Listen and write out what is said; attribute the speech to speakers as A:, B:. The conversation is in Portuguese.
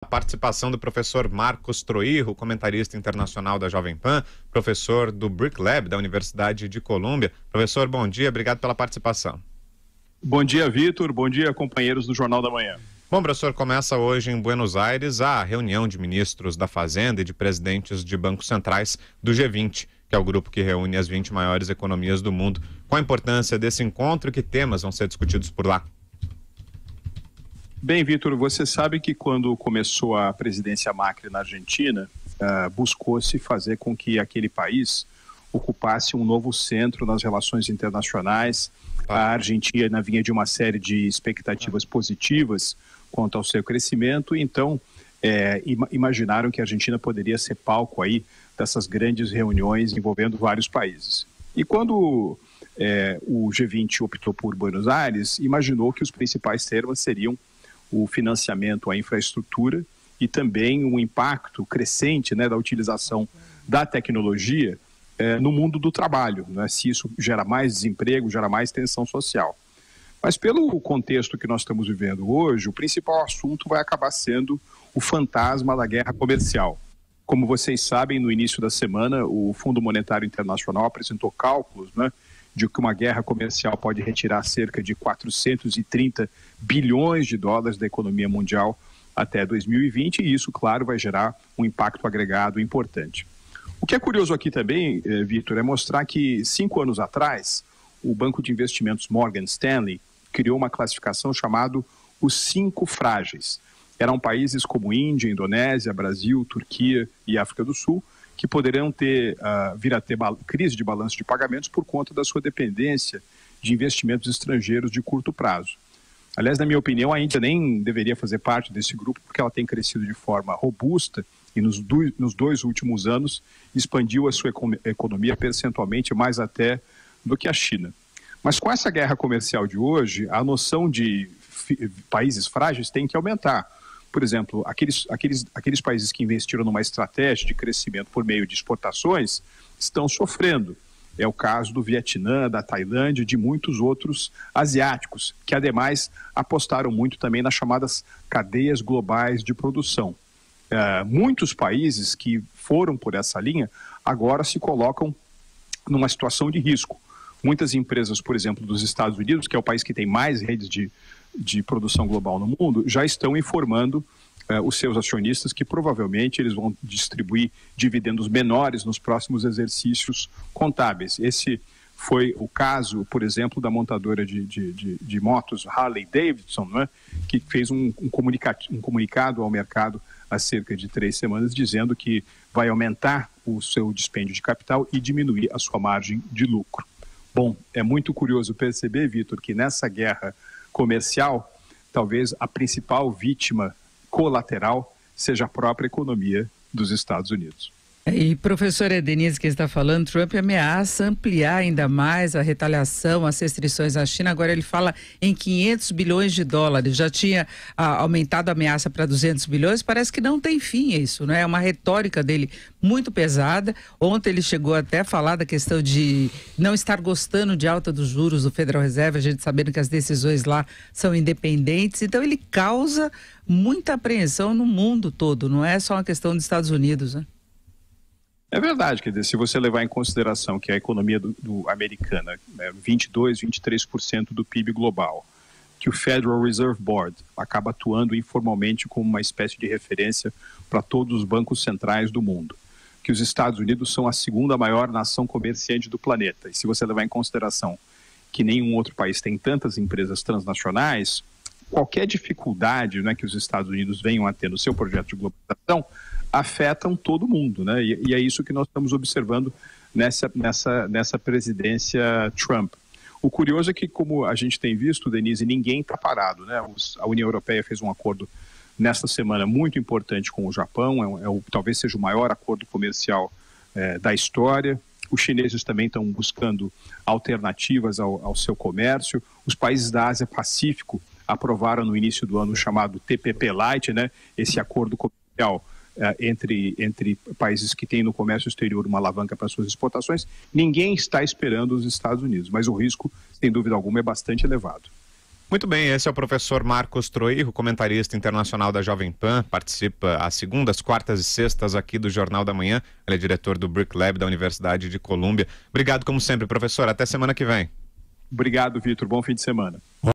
A: A participação do professor Marcos Troirro, comentarista internacional da Jovem Pan, professor do Brick Lab da Universidade de Colômbia. Professor, bom dia, obrigado pela participação.
B: Bom dia, Vitor. Bom dia, companheiros do Jornal da Manhã.
A: Bom, professor, começa hoje em Buenos Aires a reunião de ministros da Fazenda e de presidentes de bancos centrais do G20, que é o grupo que reúne as 20 maiores economias do mundo. Qual a importância desse encontro e que temas vão ser discutidos por lá?
B: Bem, Vitor, você sabe que quando começou a presidência Macri na Argentina, buscou-se fazer com que aquele país ocupasse um novo centro nas relações internacionais. A Argentina vinha de uma série de expectativas positivas quanto ao seu crescimento, então imaginaram que a Argentina poderia ser palco aí dessas grandes reuniões envolvendo vários países. E quando o G20 optou por Buenos Aires, imaginou que os principais temas seriam o financiamento à infraestrutura e também um impacto crescente, né, da utilização da tecnologia no mundo do trabalho, né, se isso gera mais desemprego, gera mais tensão social. Mas pelo contexto que nós estamos vivendo hoje, o principal assunto vai acabar sendo o fantasma da guerra comercial. Como vocês sabem, no início da semana, o Fundo Monetário Internacional apresentou cálculos, né, de que uma guerra comercial pode retirar cerca de 430 bilhões de dólares da economia mundial até 2020, e isso, claro, vai gerar um impacto agregado importante. O que é curioso aqui também, Vitor, é mostrar que 5 anos atrás, o banco de investimentos Morgan Stanley criou uma classificação chamada os 5 frágeis. Eram países como Índia, Indonésia, Brasil, Turquia e África do Sul, que poderiam vir a ter crise de balanço de pagamentos por conta da sua dependência de investimentos estrangeiros de curto prazo. Aliás, na minha opinião, a Índia nem deveria fazer parte desse grupo, porque ela tem crescido de forma robusta e nos 2 últimos anos expandiu a sua economia percentualmente mais até do que a China. Mas com essa guerra comercial de hoje, a noção de países frágeis tem que aumentar. Por exemplo, aqueles países que investiram numa estratégia de crescimento por meio de exportações estão sofrendo. É o caso do Vietnã, da Tailândia e de muitos outros asiáticos, que ademais apostaram muito também nas chamadas cadeias globais de produção. Muitos países que foram por essa linha agora se colocam numa situação de risco. Muitas empresas, por exemplo, dos Estados Unidos, que é o país que tem mais redes de produção global no mundo, já estão informando os seus acionistas que provavelmente eles vão distribuir dividendos menores nos próximos exercícios contábeis. Esse foi o caso, por exemplo, da montadora de motos Harley Davidson, né, que fez um comunicado ao mercado há cerca de 3 semanas dizendo que vai aumentar o seu dispêndio de capital e diminuir a sua margem de lucro. Bom, é muito curioso perceber, Vitor, que nessa guerra comercial, talvez a principal vítima colateral seja a própria economia dos Estados Unidos.
C: E, professora Denise, que está falando, Trump ameaça ampliar ainda mais a retaliação, as restrições à China. Agora ele fala em 500 bilhões de dólares. Já tinha aumentado a ameaça para 200 bilhões. Parece que não tem fim isso, né? É uma retórica dele muito pesada. Ontem ele chegou até a falar da questão de não estar gostando de alta dos juros do Federal Reserve, a gente sabendo que as decisões lá são independentes. Então ele causa muita apreensão no mundo todo, não é só uma questão dos Estados Unidos, né?
B: É verdade, quer dizer, se você levar em consideração que a economia americana é 22%, 23% do PIB global, que o Federal Reserve Board acaba atuando informalmente como uma espécie de referência para todos os bancos centrais do mundo, que os Estados Unidos são a 2ª maior nação comerciante do planeta, e se você levar em consideração que nenhum outro país tem tantas empresas transnacionais, qualquer dificuldade, né, que os Estados Unidos venham a ter no seu projeto de globalização afetam todo mundo, né? E é isso que nós estamos observando nessa presidência Trump. O curioso é que, como a gente tem visto, Denise, ninguém está parado, né? A União Europeia fez um acordo nesta semana muito importante com o Japão, talvez seja o maior acordo comercial da história. Os chineses também estão buscando alternativas ao seu comércio. Os países da Ásia-Pacífico aprovaram no início do ano o chamado TPP-Lite, né? Esse acordo comercial entre países que têm no comércio exterior uma alavanca para suas exportações. Ninguém está esperando os Estados Unidos, mas o risco, sem dúvida alguma, é bastante elevado.
A: Muito bem, esse é o professor Marcos Troirro, comentarista internacional da Jovem Pan, participa às segundas, quartas e sextas aqui do Jornal da Manhã. Ele é diretor do Brick Lab da Universidade de Colômbia. Obrigado como sempre, professor. Até semana que vem.
B: Obrigado, Vitor. Bom fim de semana.